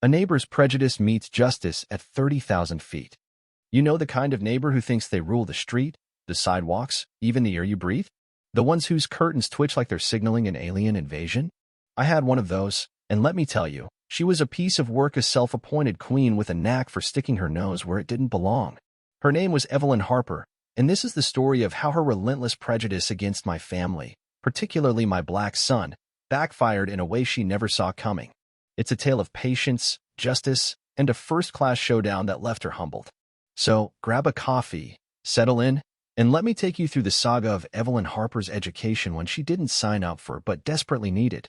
A neighbor's prejudice meets justice at 30,000 feet. You know the kind of neighbor who thinks they rule the street, the sidewalks, even the air you breathe? The ones whose curtains twitch like they're signaling an alien invasion? I had one of those, and let me tell you, she was a piece of work, a self-appointed queen with a knack for sticking her nose where it didn't belong. Her name was Evelyn Harper, and this is the story of how her relentless prejudice against my family, particularly my black son, backfired in a way she never saw coming. It's a tale of patience, justice, and a first-class showdown that left her humbled. So, grab a coffee, settle in, and let me take you through the saga of Evelyn Harper's education when she didn't sign up for but desperately needed.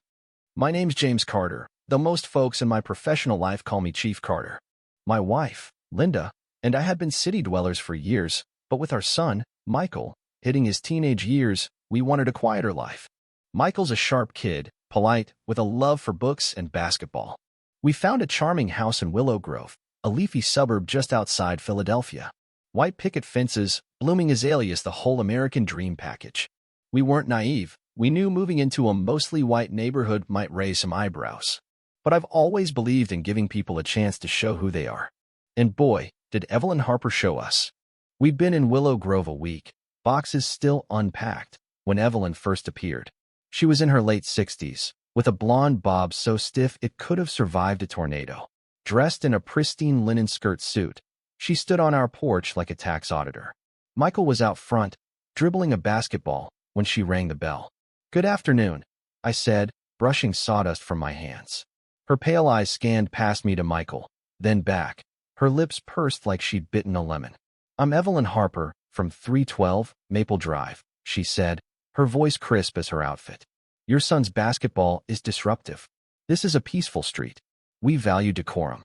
My name's James Carter, though most folks in my professional life call me Chief Carter. My wife, Linda, and I had been city dwellers for years, but with our son, Michael, hitting his teenage years, we wanted a quieter life. Michael's a sharp kid, polite, with a love for books and basketball. We found a charming house in Willow Grove, a leafy suburb just outside Philadelphia. White picket fences, blooming azaleas, the whole American dream package. We weren't naive. We knew moving into a mostly white neighborhood might raise some eyebrows. But I've always believed in giving people a chance to show who they are. And boy, did Evelyn Harper show us. We'd been in Willow Grove a week, boxes still unpacked, when Evelyn first appeared. She was in her late 60s, with a blonde bob so stiff it could have survived a tornado. Dressed in a pristine linen skirt suit, she stood on our porch like a tax auditor. Michael was out front, dribbling a basketball, when she rang the bell. "Good afternoon," I said, brushing sawdust from my hands. Her pale eyes scanned past me to Michael, then back. Her lips pursed like she'd bitten a lemon. "I'm Evelyn Harper, from 312 Maple Drive," she said, her voice crisp as her outfit. "Your son's basketball is disruptive. This is a peaceful street. We value decorum."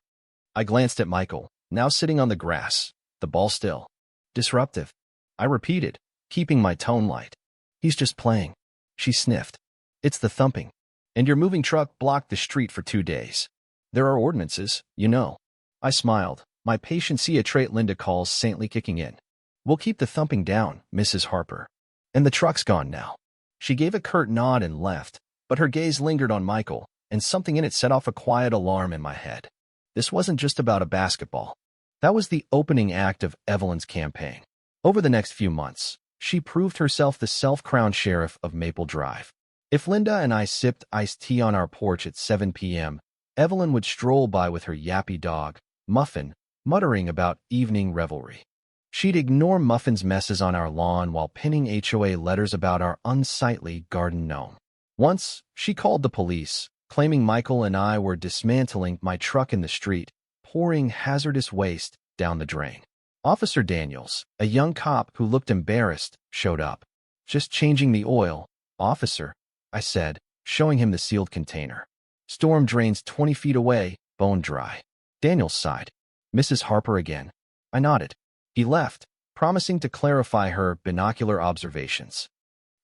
I glanced at Michael, now sitting on the grass, the ball still. "Disruptive," I repeated, keeping my tone light. "He's just playing." She sniffed. "It's the thumping. And your moving truck blocked the street for 2 days. There are ordinances, you know." I smiled, my patience-a trait Linda calls saintly kicking in. "We'll keep the thumping down, Mrs. Harper. And the truck's gone now." She gave a curt nod and left, but her gaze lingered on Michael, and something in it set off a quiet alarm in my head. This wasn't just about a basketball. That was the opening act of Evelyn's campaign. Over the next few months, she proved herself the self-crowned sheriff of Maple Drive. If Linda and I sipped iced tea on our porch at 7 p.m., Evelyn would stroll by with her yappy dog, Muffin, muttering about evening revelry. She'd ignore Muffin's messes on our lawn while pinning HOA letters about our unsightly garden gnome. Once, she called the police, claiming Michael and I were dismantling my truck in the street, pouring hazardous waste down the drain. Officer Daniels, a young cop who looked embarrassed, showed up. "Just changing the oil, officer," I said, showing him the sealed container. "Storm drains 20 feet away, bone dry." Daniels sighed. "Mrs. Harper again?" I nodded. He left, promising to clarify her binocular observations.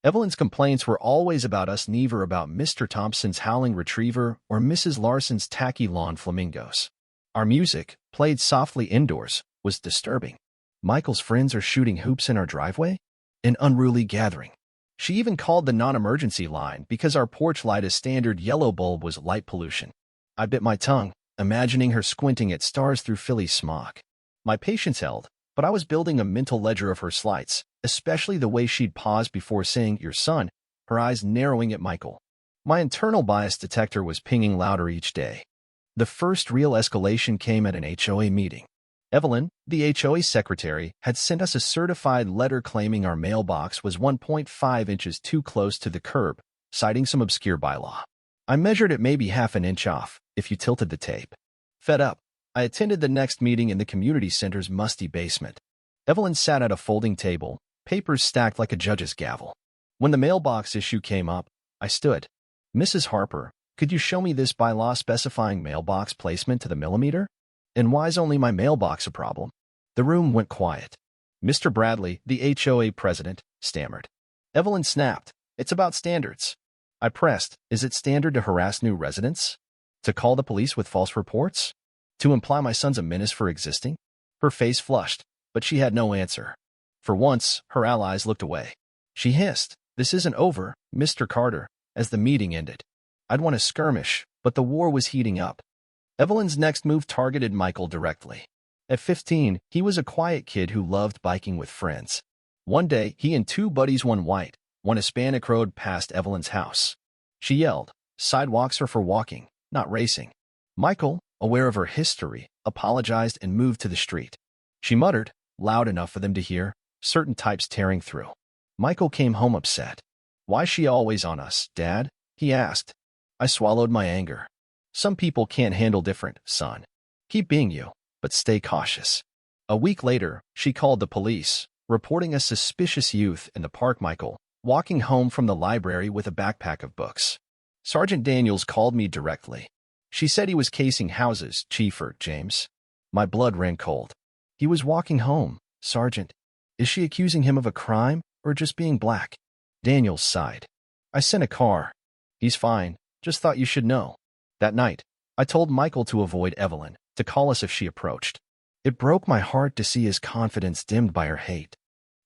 Evelyn's complaints were always about us, never about Mr. Thompson's howling retriever or Mrs. Larson's tacky lawn flamingos. Our music, played softly indoors, was disturbing. Michael's friends are shooting hoops in our driveway? An unruly gathering. She even called the non-emergency line because our porch light, a standard yellow bulb, was light pollution. I bit my tongue, imagining her squinting at stars through Philly smog. My patience held, but I was building a mental ledger of her slights, especially the way she'd pause before saying, "Your son," her eyes narrowing at Michael. My internal bias detector was pinging louder each day. The first real escalation came at an HOA meeting. Evelyn, the HOA secretary, had sent us a certified letter claiming our mailbox was 1.5 inches too close to the curb, citing some obscure bylaw. I measured it maybe half an inch off, if you tilted the tape. Fed up, I attended the next meeting in the community center's musty basement. Evelyn sat at a folding table, papers stacked like a judge's gavel. When the mailbox issue came up, I stood. "Mrs. Harper, could you show me this bylaw specifying mailbox placement to the millimeter? And why's only my mailbox a problem?" The room went quiet. Mr. Bradley, the HOA president, stammered. Evelyn snapped. "It's about standards." I pressed. "Is it standard to harass new residents? To call the police with false reports? To imply my son's a menace for existing?" Her face flushed, but she had no answer. For once, her allies looked away. She hissed, "This isn't over, Mr. Carter," as the meeting ended. I'd won a skirmish, but the war was heating up. Evelyn's next move targeted Michael directly. At 15, he was a quiet kid who loved biking with friends. One day, he and two buddies, one white, one Hispanic, rode past Evelyn's house. She yelled, "Sidewalks are for walking, not racing." Michael, aware of her history, apologized and moved to the street. She muttered, loud enough for them to hear, "Certain types tearing through." Michael came home upset. "Why's she always on us, Dad?" he asked. I swallowed my anger. "Some people can't handle different, son. Keep being you, but stay cautious." A week later, she called the police, reporting a suspicious youth in the park. Michael, walking home from the library with a backpack of books. Sergeant Daniels called me directly. She said he was casing houses, Chief James. My blood ran cold. He was walking home, Sergeant. Is she accusing him of a crime or just being black? Daniels sighed. I sent a car. He's fine. Just thought you should know. That night, I told Michael to avoid Evelyn, to call us if she approached. It broke my heart to see his confidence dimmed by her hate.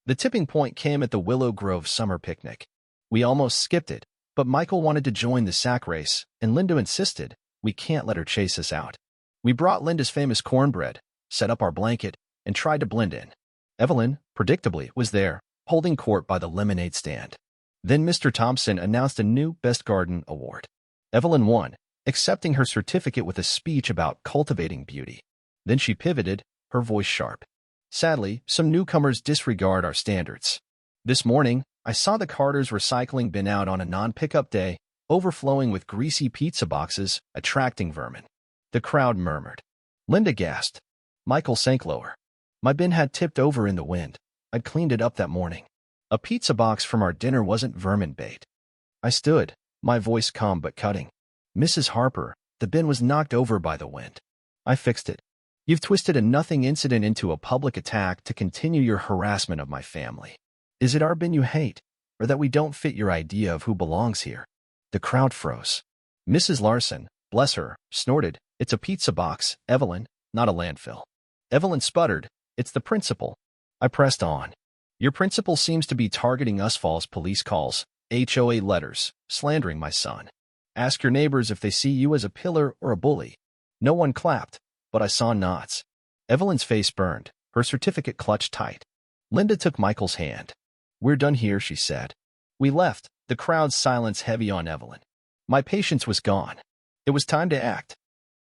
The tipping point came at the Willow Grove summer picnic. We almost skipped it, but Michael wanted to join the sack race, and Linda insisted. We can't let her chase us out. We brought Linda's famous cornbread, set up our blanket, and tried to blend in. Evelyn, predictably, was there, holding court by the lemonade stand. Then Mr. Thompson announced a new Best Garden Award. Evelyn won, accepting her certificate with a speech about cultivating beauty. Then she pivoted, her voice sharp. Sadly, some newcomers disregard our standards. This morning, I saw the Carter's recycling bin out on a non-pickup day, overflowing with greasy pizza boxes, attracting vermin. The crowd murmured. Linda gasped. Michael sank lower. My bin had tipped over in the wind. I'd cleaned it up that morning. A pizza box from our dinner wasn't vermin bait. I stood, my voice calm but cutting. Mrs. Harper, the bin was knocked over by the wind. I fixed it. You've twisted a nothing incident into a public attack to continue your harassment of my family. Is it our bin you hate, or that we don't fit your idea of who belongs here? The crowd froze. Mrs. Larson, bless her, snorted, "It's a pizza box, Evelyn, not a landfill." Evelyn sputtered, "It's the principal." I pressed on. Your principal seems to be targeting us. False police calls, HOA letters, slandering my son. Ask your neighbors if they see you as a pillar or a bully. No one clapped, but I saw nods. Evelyn's face burned, her certificate clutched tight. Linda took Michael's hand. We're done here, she said. We left, the crowd's silence heavy on Evelyn. My patience was gone. It was time to act.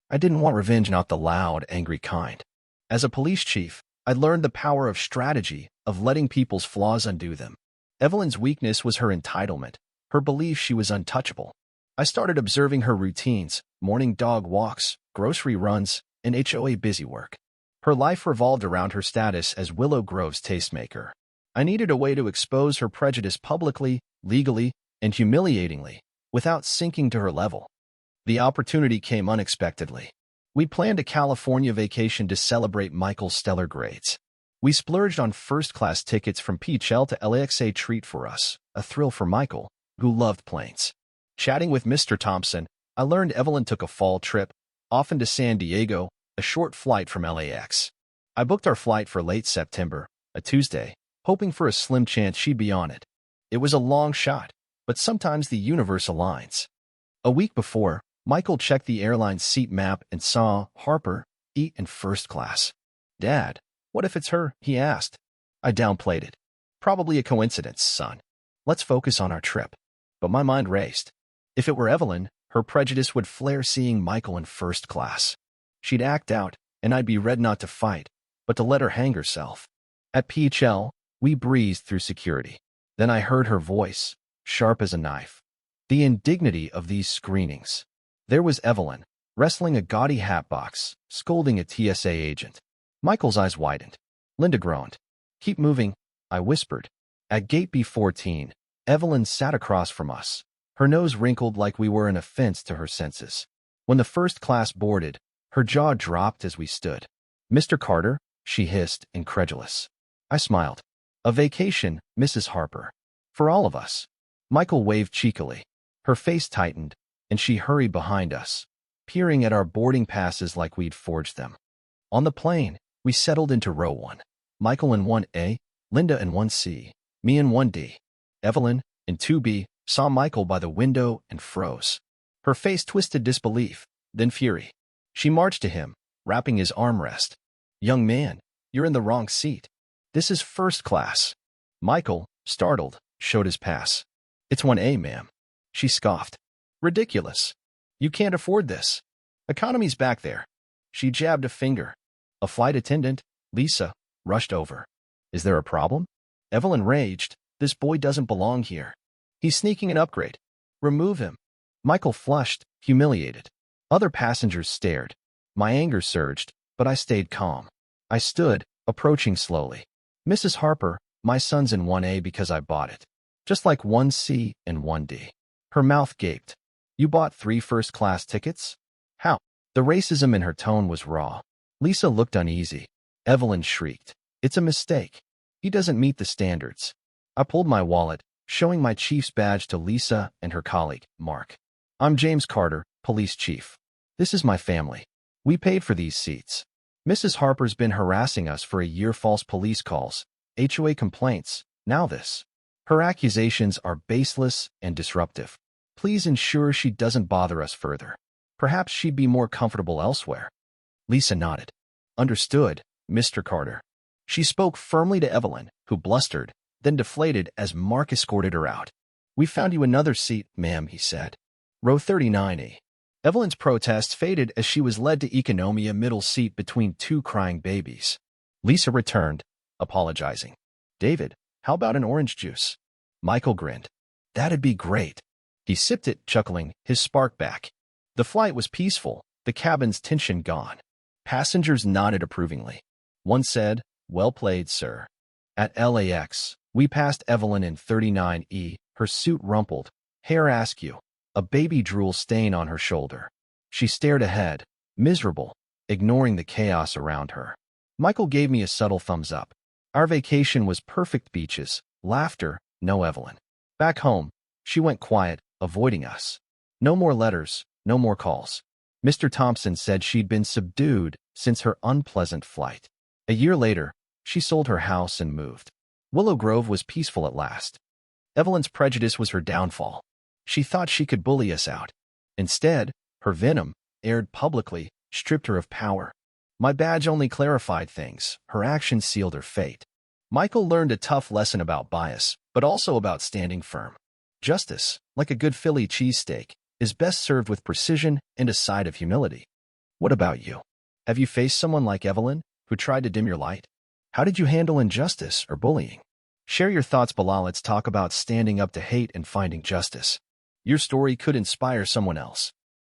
I didn't want revenge, not the loud, angry kind. As a police chief, I learned the power of strategy, of letting people's flaws undo them. Evelyn's weakness was her entitlement, her belief she was untouchable. I started observing her routines, morning dog walks, grocery runs, and HOA busy work. Her life revolved around her status as Willow Grove's tastemaker. I needed a way to expose her prejudice publicly, legally, and humiliatingly, without sinking to her level. The opportunity came unexpectedly. We planned a California vacation to celebrate Michael's stellar grades. We splurged on first-class tickets from Peachell to LAX, a treat for us, a thrill for Michael, who loved planes. Chatting with Mr. Thompson, I learned Evelyn took a fall trip, often to San Diego, a short flight from LAX. I booked our flight for late September, a Tuesday, hoping for a slim chance she'd be on it. It was a long shot, but sometimes the universe aligns. A week before, Michael checked the airline's seat map and saw Harper eat in first class. Dad, what if it's her? He asked. I downplayed it. Probably a coincidence, son. Let's focus on our trip. But my mind raced. If it were Evelyn, her prejudice would flare seeing Michael in first class. She'd act out, and I'd be ready not to fight, but to let her hang herself. At PHL, we breezed through security. Then I heard her voice, sharp as a knife. The indignity of these screenings. There was Evelyn, wrestling a gaudy hat box, scolding a TSA agent. Michael's eyes widened. Linda groaned. Keep moving, I whispered. At gate B14, Evelyn sat across from us, her nose wrinkled like we were an offense to her senses. When the first class boarded, her jaw dropped as we stood. Mr. Carter, she hissed, incredulous. I smiled. A vacation, Mrs. Harper. For all of us. Michael waved cheekily. Her face tightened, and she hurried behind us, peering at our boarding passes like we'd forged them. On the plane, we settled into row 1. Michael in 1A, Linda in 1C, me in 1D. Evelyn, in 2B, saw Michael by the window and froze. Her face twisted disbelief, then fury. She marched to him, wrapping his armrest. "Young man, you're in the wrong seat. This is first class." Michael, startled, showed his pass. "It's 1A, ma'am." She scoffed. "Ridiculous. You can't afford this. Economy's back there." She jabbed a finger. A flight attendant, Lisa, rushed over. "Is there a problem?" Evelyn raged. "This boy doesn't belong here. He's sneaking an upgrade. Remove him." Michael flushed, humiliated. Other passengers stared. My anger surged, but I stayed calm. I stood, approaching slowly. "Mrs. Harper, my son's in 1A because I bought it. Just like 1C and 1D. Her mouth gaped. "You bought 3 first-class tickets? How?" The racism in her tone was raw. Lisa looked uneasy. Evelyn shrieked. "It's a mistake. He doesn't meet the standards." I pulled my wallet, showing my chief's badge to Lisa and her colleague, Mark. "I'm James Carter, police chief. This is my family. We paid for these seats. Mrs. Harper's been harassing us for a year. False police calls, HOA complaints, now this. Her accusations are baseless and disruptive. Please ensure she doesn't bother us further. Perhaps she'd be more comfortable elsewhere." Lisa nodded. "Understood, Mr. Carter." She spoke firmly to Evelyn, who blustered, then deflated as Mark escorted her out. "We found you another seat, ma'am," he said. "Row 39E." Evelyn's protests faded as she was led to economia middle seat between 2 crying babies. Lisa returned, apologizing. "David, how about an orange juice?" Michael grinned. "That'd be great." He sipped it, chuckling, his spark back. The flight was peaceful, the cabin's tension gone. Passengers nodded approvingly. One said, "Well played, sir." At LAX, we passed Evelyn in 39E, her suit rumpled, hair askew, a baby drool stain on her shoulder. She stared ahead, miserable, ignoring the chaos around her. Michael gave me a subtle thumbs up. Our vacation was perfect: beaches, laughter, no Evelyn. Back home, she went quiet, avoiding us. No more letters, no more calls. Mr. Thompson said she'd been subdued since her unpleasant flight. A year later, she sold her house and moved. Willow Grove was peaceful at last. Evelyn's prejudice was her downfall. She thought she could bully us out. Instead, her venom, aired publicly, stripped her of power. My badge only clarified things. Her actions sealed her fate. Michael learned a tough lesson about bias, but also about standing firm. Justice, like a good Philly cheesesteak, is best served with precision and a side of humility. What about you? Have you faced someone like Evelyn, who tried to dim your light? How did you handle injustice or bullying? Share your thoughts below. Let's talk about standing up to hate and finding justice. Your story could inspire someone else.